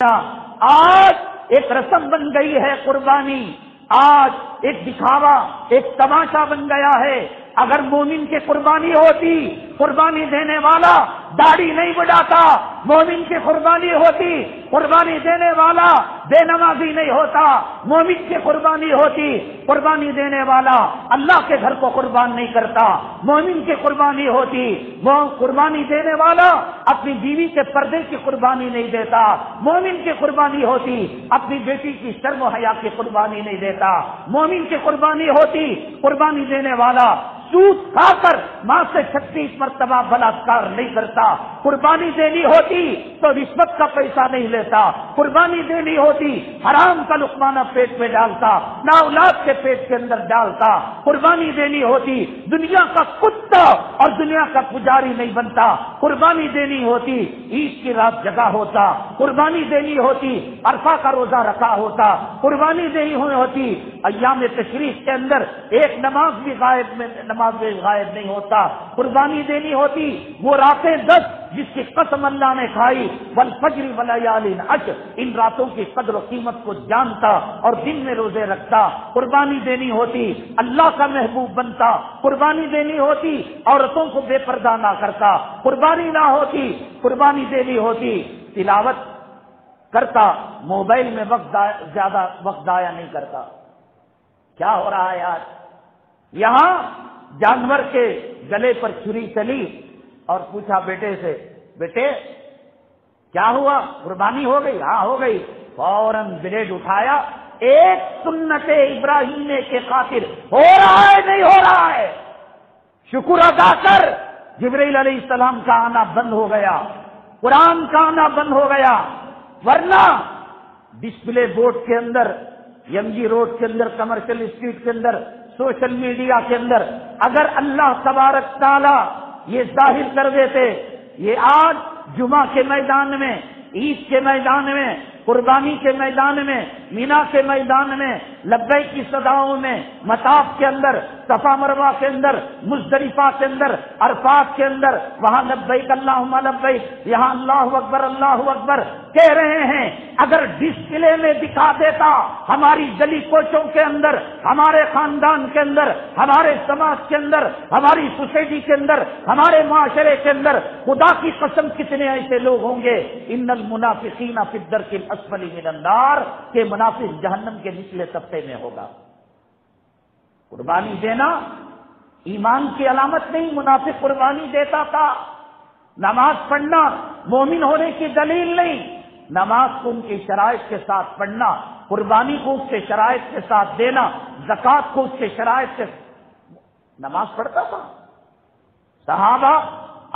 آج ایک رسم بن گئی ہے قربانی، آج ایک دکھاوا، ایک تماشا بن گیا ہے۔ اگر مومن کی قربانی ہوتی، قربانی دینے والا داڑھی نہیں بڑھاتا، مومن کی قربانی ہوتی، قربانی دینے والا بے نمازی نہیں ہوتا، مومن کی قربانی ہوتی، قربانی دینے والا اللہ کے گھر کو قربان نہیں کرتا، مومن کی قربانی ہوتی، وہ قربانی دینے والا اپنی بیوی کے پردے کی قربانی نہیں دیتا، مومن کی قربانی ہوتی اپنی بیٹی کی شرم و حیا کی قربانی نہیں دیتا، مومن کی قربانی ہوتی قربانی دینے والا سود کھا کر ماں سے 36 مرتبہ بلاತ್ಕಾರ نہیں کرتا، قربانی دینی ہوتی تو رشوت کا پیسہ نہیں لیتا، قربانی دینی ہوتی حرام کا لقمانہ پیٹ میں ڈالتا، نہ اولاد کے پیٹ کے اندر ڈالتا، قربانی دینی ہوتی دنیا کا کتا اور دنیا کا پجاری نہیں بنتا، قربانی دینی ہوتی عید کی رات جگا ہوتا، قربانی دینی ہوتی عرفہ کا روزہ رکھا ہوتا، قربانی دینی ہوتی ایام تشریق کے اندر ایک نماز بھی غائب نہیں ہوتا، قربانی دینی ہوتی وہ راتیں 10 جس کی قسم اللہ نے کھائی، والفجر ولیال عشر، ان راتوں کی قدر و قیمت کو جانتا اور دن میں روزے رکھتا، قربانی دینی ہوتی اللہ کا محبوب بنتا، قربانی دینی ہوتی عورتوں کو بے پردہ نہ کرتا، قربانی نہ ہوتی، قربانی دینی ہوتی تلاوت کرتا، موبائل میں زیادہ وقت ضائع نہیں کرتا۔ کیا ہو رہا ہے آج؟ یہاں جانور کے گلے پر چھری چلی اور پوچھا بیٹے سے، بیٹے کیا ہوا، قربانی ہو گئی؟ ہاں ہو گئی۔ فوراً بلیڈ اٹھایا، ایک سنت ابراہیمی کے خاطر ہو رہا ہے نہیں ہو رہا ہے، شکر ادا کر۔ جبرائیل علیہ السلام کا آنا بند ہو گیا، قرآن کا آنا بند ہو گیا، ورنہ ڈسپلے بورڈ کے اندر، ایم جی روڈ کے اندر، کمرشل اسٹریٹ کے اندر، سوشل میڈیا کے اندر اگر اللہ تبارک تعالی یہ ظاہر کر دیتے، یہ آج جمعہ کے میدان میں، عید کے میدان میں، قربانی کے میدان میں، مینا کے میدان میں، لبیک کی صداؤں میں، مطاف کے اندر، صفا مروہ کے اندر، مزدلفہ کے اندر، عرفات کے اندر، وہاں لبیک اللہم لبیک، یہاں اللہ اکبر کہہ رہے ہیں، اگر ڈسپلے میں دکھا دیتا ہماری گلی کوچوں کے اندر، ہمارے خاندان کے اندر، ہمارے سماج کے اندر، ہماری سوسائٹی کے اندر، ہمارے معاشرے کے اندر، خدا کی قسم کتنے ایسے لوگ ہوں گے، ان المنافقین فی الدرک الاسفل من النار، کہ منافق جہنم کے نچلے طبقے میں ہوگا۔ قربانی دینا ایمان کی علامت نہیں، منافق قربانی دیتا تھا۔ نماز پڑھنا مومن ہونے کی دلیل نہیں، نماز کو ان کی شرائط کے ساتھ پڑھنا، قربانی کو اس کے شرائط کے ساتھ دینا، زکوٰۃ کو اس کے شرائط سے نماز پڑھتا تھا۔ صحابہ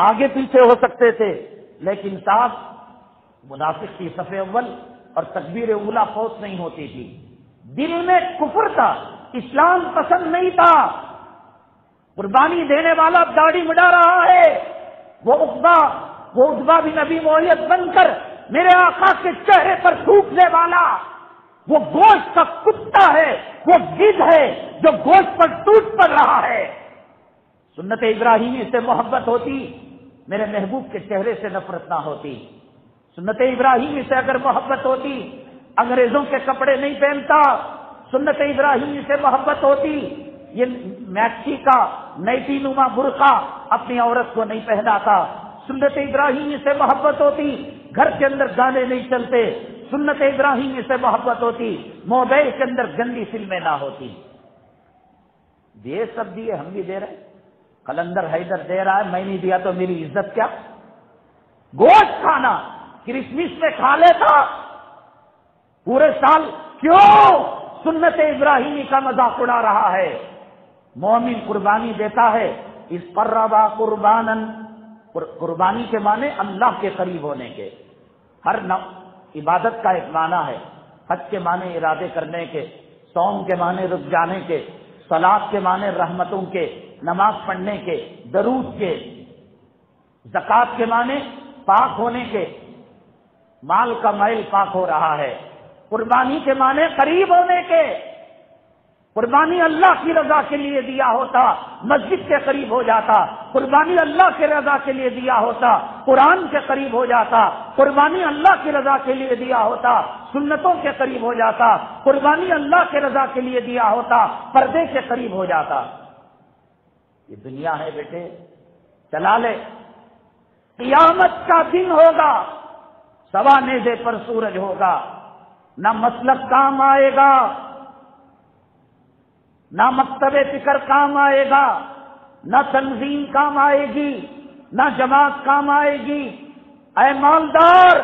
آگے پیچھے ہو سکتے تھے، لیکن صاحب منافق کی صف اول اور تکبیر اولا فوت نہیں ہوتی تھی، دل میں کفر تھا، اسلام پسند نہیں تھا۔ قربانی دینے والا داڑھی مڈا رہا ہے، وہ عقبہ بن ابی معیط بن کر میرے آقا کے چہرے پر تھوکنے والا، وہ گوشت کا کتا ہے، وہ گدھ ہے جو گوشت پر ٹوٹ پڑ رہا ہے۔ سنت ابراہیمی سے محبت ہوتی، میرے محبوب کے چہرے سے نفرت نہ ہوتی۔ سنت ابراہیمی سے اگر محبت ہوتی، انگریزوں کے کپڑے نہیں پہنتا۔ سنت ابراہیمی سے محبت ہوتی، یہ میکسی کا نیتی نما برقع اپنی عورت کو نہیں پہناتا۔ سنت ابراہیمی سے محبت ہوتی، گھر کے اندر گانے نہیں چلتے۔ سنت ابراہیمی سے محبت ہوتی، موبائل کے اندر گندی فلمیں نہ ہوتی۔ یہ سب دیے، ہم بھی دے رہے، قلندر حیدر دے رہا ہے، میں نہیں دیا تو میری عزت کیا؟ گوشت کھانا کرسمس میں کھا لیتا، پورے سال کیوں سنت ابراہیمی کا مذاق اڑا رہا ہے؟ مومن قربانی دیتا ہے، اس قربا قربانا، قربانی کے معنی اللہ کے قریب ہونے کے۔ ہر عبادت کا ایک معنی ہے، حج کے معنی ارادے کرنے کے، صوم کے معنی رک جانے کے، صلاۃ کے معنی رحمتوں کے، نماز پڑھنے کے، درود کے، زکوٰۃ کے معنی پاک ہونے کے، مال کا میل پاک ہو رہا ہے، قربانی کے معنی قریب ہونے کے۔ قربانی اللہ کی رضا کے لیے دیا ہوتا مسجد کے قریب ہو جاتا، قربانی اللہ کی رضا کے لیے دیا ہوتا قرآن کے قریب ہو جاتا، قربانی اللہ کی رضا کے لیے دیا ہوتا سنتوں کے قریب ہو جاتا، قربانی اللہ کی رضا کے لیے دیا ہوتا پردے کے قریب ہو جاتا۔ یہ دنیا ہے بیٹے، چلا لے، قیامت کا دن ہوگا، سوا نیزے پر سورج ہوگا، نہ مسلک کام آئے گا، نہ مکتب فکر کام آئے گا، نہ تنظیم کام آئے گی، نہ جماعت کام آئے گی۔ اے مالدار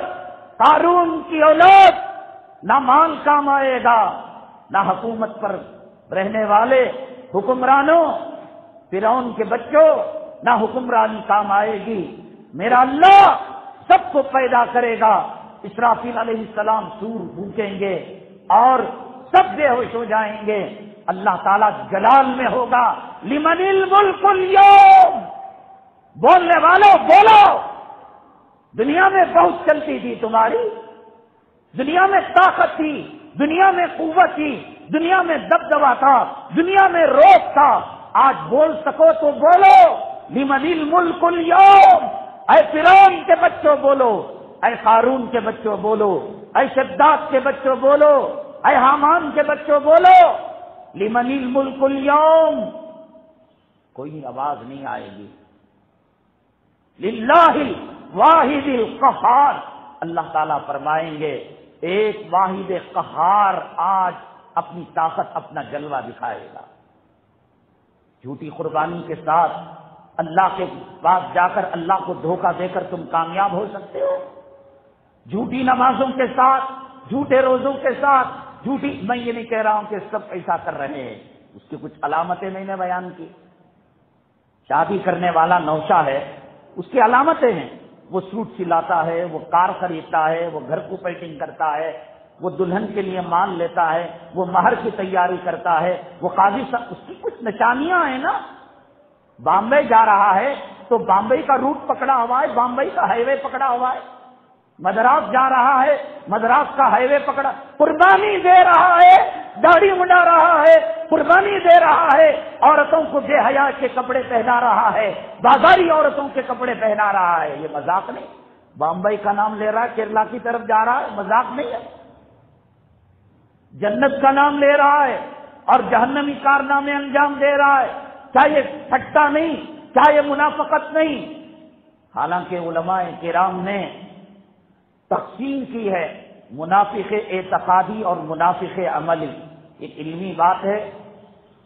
قارون کی اولاد، نہ مال کام آئے گا، نہ حکومت پر رہنے والے حکمرانوں فرعون کے بچوں، نہ حکمرانی کام آئے گی۔ میرا اللہ سب کو پیدا کرے گا، اسرافیل علیہ السلام سور پھونکیں گے اور سب بے ہوش ہو جائیں گے۔ اللہ تعالیٰ جلال میں ہوگا، لمن الملک اليوم، بولنے والوں بولو۔ دنیا میں بہت چلتی تھی تمہاری، دنیا میں طاقت تھی، دنیا میں قوت تھی، دنیا میں دبدبا تھا، دنیا میں روب تھا، آج بول سکو تو بولو، لمن الملک اليوم۔ اے فرعون کے بچوں بولو، اے قارون کے بچوں بولو، اے شداد کے بچوں بولو، اے حامان کے بچوں بولو، لمن الملک اليوم۔ کوئی آواز نہیں آئے گی، للہ الواحد القہار۔ اللہ تعالیٰ فرمائیں گے ایک واحد قہار آج اپنی طاقت، اپنا جلوہ دکھائے گا۔ جھوٹی قربانی کے ساتھ اللہ کے پاس جا کر اللہ کو دھوکہ دے کر تم کامیاب ہو سکتے ہو؟ جھوٹی نمازوں کے ساتھ، جھوٹے روزوں کے ساتھ، جھوٹی، میں یہ نہیں کہہ رہا ہوں کہ سب ایسا کر رہے ہیں، اس کی کچھ علامتیں میں نے بیان کی۔ شادی کرنے والا نوشا ہے، اس کی علامتیں ہیں، وہ سوٹ سلاتا ہے، وہ کار خریدتا ہے، وہ گھر کو پیٹنگ کرتا ہے، وہ دلہن کے لیے مال لیتا ہے، وہ مہر کی تیاری کرتا ہے، وہ قاضی صاحب، اس کی کچھ نشانیاں ہیں نا۔ بامبے جا رہا ہے تو بامبے کا روٹ پکڑا ہوا ہے، بامبے کا ہائی وے پکڑا ہوا ہے۔ مدراس جا رہا ہے، مدراس کا ہائی وے پکڑا، قربانی دے رہا ہے، داڑھی منڈا رہا ہے، قربانی دے رہا ہے، عورتوں کو بے حیا کے کپڑے پہنا رہا ہے، بازاری عورتوں کے کپڑے پہنا رہا ہے۔ یہ مذاق نہیں، بامبے کا نام لے رہا ہے، کیرلا کی طرف جا رہا ہے، مذاق نہیں ہے۔ جنت کا نام لے رہا ہے اور جہنمی کارنامے انجام دے رہا ہے، کیا یہ ٹھٹا نہیں؟ کیا یہ منافقت نہیں؟ حالانکہ علماء کرام نے تقسیم کی ہے منافق اعتقادی اور منافق عملی۔ ایک علمی بات ہے،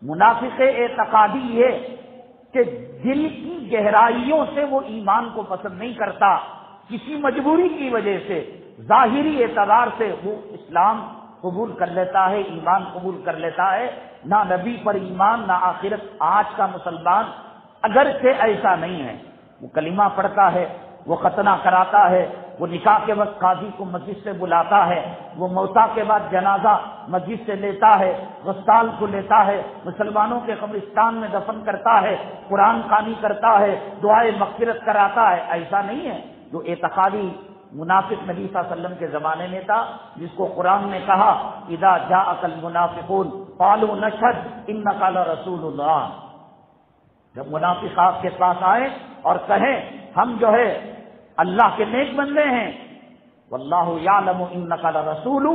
منافق اعتقادی یہ کہ دل کی گہرائیوں سے وہ ایمان کو پسند نہیں کرتا، کسی مجبوری کی وجہ سے ظاہری اعتبار سے وہ اسلام قبول کر لیتا ہے، ایمان قبول کر لیتا ہے، نہ نبی پر ایمان نہ آخرت۔ آج کا مسلمان اگرچہ ایسا نہیں ہے، وہ کلمہ پڑھتا ہے، وہ ختنہ کراتا ہے، وہ نکاح کے وقت قاضی کو مسجد سے بلاتا ہے، وہ موتا کے بعد جنازہ مسجد سے لیتا ہے، غسال کو لیتا ہے، مسلمانوں کے قبرستان میں دفن کرتا ہے، قرآن خوانی کرتا ہے، دعائے مغفرت کراتا ہے، ایسا نہیں ہے۔ جو اعتقادی منافق نبی صلی اللہ علیہ وسلم کے زمانے میں تھا، جس کو قرآن نے کہا اذا جاءک المنافقون قالوا نشهد انک لرسول اللہ۔ جب منافق آپ کے پاس آئے اور کہیں ہم جو ہے اللہ کے نیک بندے ہیں، واللہ یعلم انک لرسول،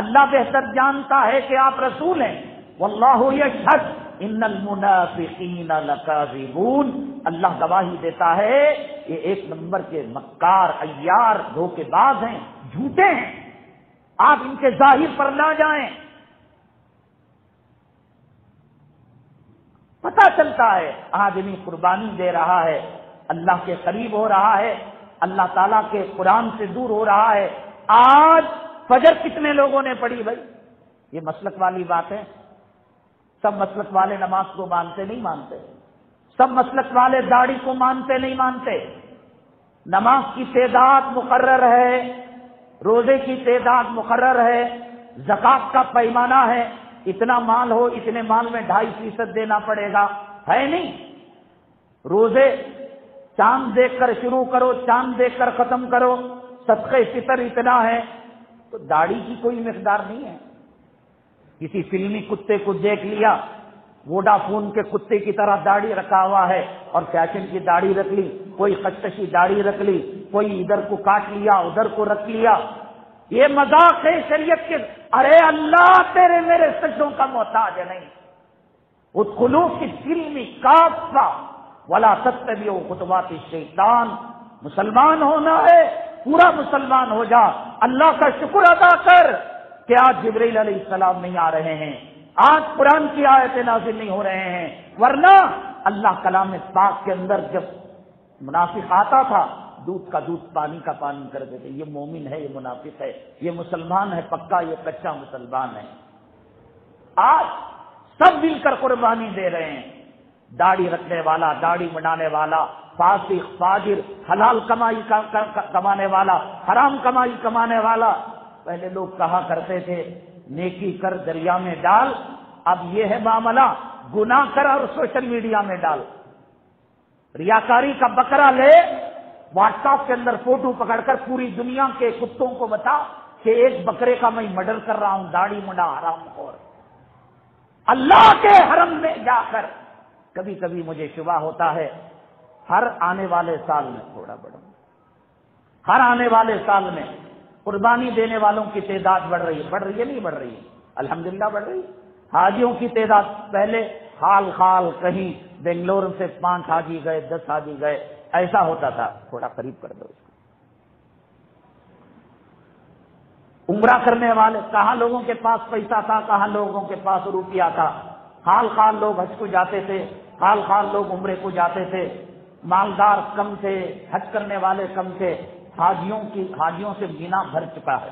اللہ بہتر جانتا ہے کہ آپ رسول ہیں، واللہ یشہد ان المنافقین لکاذبون، اللہ گواہی دیتا ہے یہ ایک نمبر کے مکار، عیار، دھوکے باز ہیں، جھوٹے ہیں، آپ ان کے ظاہر پر نہ جائیں۔ پتہ چلتا ہے آدمی قربانی دے رہا ہے، اللہ کے قریب ہو رہا ہے، اللہ تعالیٰ کے قرآن سے دور ہو رہا ہے۔ آج فجر کتنے لوگوں نے پڑھی بھائی؟ یہ مسلک والی بات ہے۔ سب مسلک والے نماز کو مانتے نہیں مانتے، سب مسلک والے داڑھی کو مانتے نہیں مانتے۔ نماز کی تعداد مقرر ہے، روزے کی تعداد مقرر ہے، زکوٰۃ کا پیمانہ ہے، اتنا مال ہو اتنے مال میں 2.5% دینا پڑے گا، ہے نہیں؟ روزے چاند دیکھ کر شروع کرو، چاند دیکھ کر ختم کرو، صدقہ فطر اتنا ہے، تو داڑھی کی کوئی مقدار نہیں ہے۔ کسی فلمی کتے کو دیکھ لیا، ووڈا فون کے کتے کی طرح داڑھی رکھا ہوا ہے اور فیشن کی داڑھی رکھ لی، کوئی خشخشی داڑھی رکھ لی، کوئی ادھر کو کاٹ لیا ادھر کو رکھ لیا. یہ مذاق ہے شریعت کے. ارے اللہ تیرے میرے سجدوں کا محتاج نہیں. ادخلوا فی السلم کافہ ولا تتبعوا خطوات الشیطان. مسلمان ہونا ہے پورا مسلمان ہو جا. اللہ کا شکر ادا کر کہ آج جبرائیل علیہ السلام نہیں آ رہے ہیں، آج قرآن کی آیتیں نازل نہیں ہو رہے ہیں، ورنہ اللہ کلام پاک کے اندر جب منافق آتا تھا دودھ کا دودھ پانی کا پانی کر دیتے. یہ مومن ہے، یہ منافق ہے، یہ مسلمان ہے پکا، یہ کچا مسلمان ہے. آج سب مل کر قربانی دے رہے ہیں. داڑھی رکھنے والا، داڑھی بنانے والا، فاسق فاجر، حلال کمائی کمانے والا، حرام کمائی کمانے والا. پہلے لوگ کہا کرتے تھے نیکی کر دریا میں ڈال، اب یہ ہے معاملہ گناہ کر اور سوشل میڈیا میں ڈال. ریاکاری کا بکرا لے، واٹس ایپ کے اندر فوٹو پکڑ کر پوری دنیا کے کتوں کو بتا کہ ایک بکرے کا میں مرڈر کر رہا ہوں، داڑھی منڈا حرام خور. اللہ کے حرم میں جا کر کبھی کبھی مجھے شبہ ہوتا ہے ہر آنے والے سال میں تھوڑا بڑھوں، ہر آنے والے سال میں قربانی دینے والوں کی تعداد بڑھ رہی ہے نہیں بڑھ رہی ہے؟ الحمدللہ بڑھ رہی ہے. حاجیوں کی تعداد پہلے خال خال کہیں بنگلور سے 5 حاجی گئے 10 حاجی گئے ایسا ہوتا تھا. تھوڑا قریب کر دو اس کو. عمرہ کرنے والے کہاں لوگوں کے پاس پیسہ تھا، کہاں لوگوں کے پاس روپیہ تھا. خال خال لوگ حج کو جاتے تھے، خال خال لوگ عمرے کو جاتے تھے. مالدار کم تھے، حج کرنے والے کم تھے. حاجیوں سے مینا بھر چکا ہے.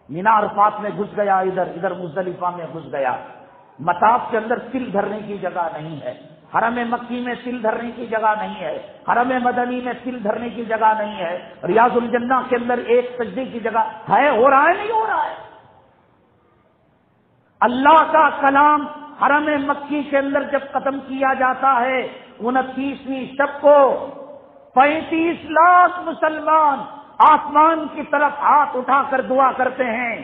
مینا عرفات میں گھس گیا، ادھر مزدلفہ میں گھس گیا. مطاف کے اندر تل دھرنے کی جگہ نہیں ہے، حرم مکی میں تل دھرنے کی جگہ نہیں ہے، حرم مدنی میں تل دھرنے کی جگہ نہیں ہے. ریاض الجنہ کے اندر ایک سجدے کی جگہ ہے. ہو رہا ہے نہیں ہو رہا ہے؟ اللہ کا کلام حرم مکی کے اندر جب ختم کیا جاتا ہے 29ویں شب کو 35 لاکھ مسلمان آسمان کی طرف ہاتھ اٹھا کر دعا کرتے ہیں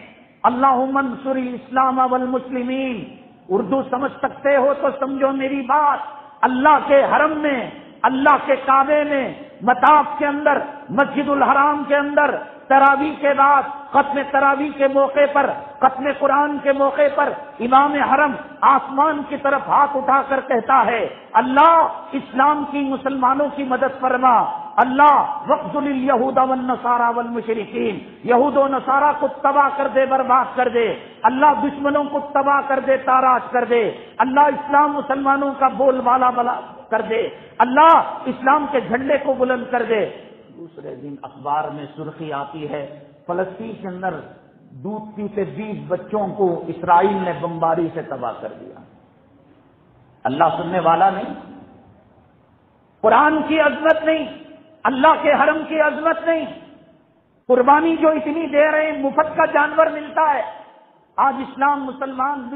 اللہم انصر الاسلام والمسلمین. اردو سمجھ سکتے ہو تو سمجھو میری بات. اللہ کے حرم میں، اللہ کے کعبے میں، مطاف کے اندر، مسجد الحرام کے اندر تراویح کے بعد ختم تراویح کے موقع پر، ختم قرآن کے موقع پر امام حرم آسمان کی طرف ہاتھ اٹھا کر کہتا ہے اللہ اسلام کی مسلمانوں کی مدد فرما. اللہ وخذل الیہود والنصارى والمشرکین، یہود و نصارہ کو تباہ کر دے، برباد کر دے. اللہ دشمنوں کو تباہ کر دے، تاراج کر دے. اللہ اسلام مسلمانوں کا بول بالا بلا کر دے. اللہ اسلام کے جھنڈے کو بلند کر دے. دوسرے دن اخبار میں سرخی آتی ہے فلسطین کے اندر دودھ پیتے 20 بچوں کو اسرائیل نے بمباری سے تباہ کر دیا. اللہ سننے والا نہیں، قرآن کی عظمت نہیں، اللہ کے حرم کی عظمت نہیں. قربانی جو اتنی دے رہے ہیں، مفت کا جانور ملتا ہے. آج اسلام مسلمان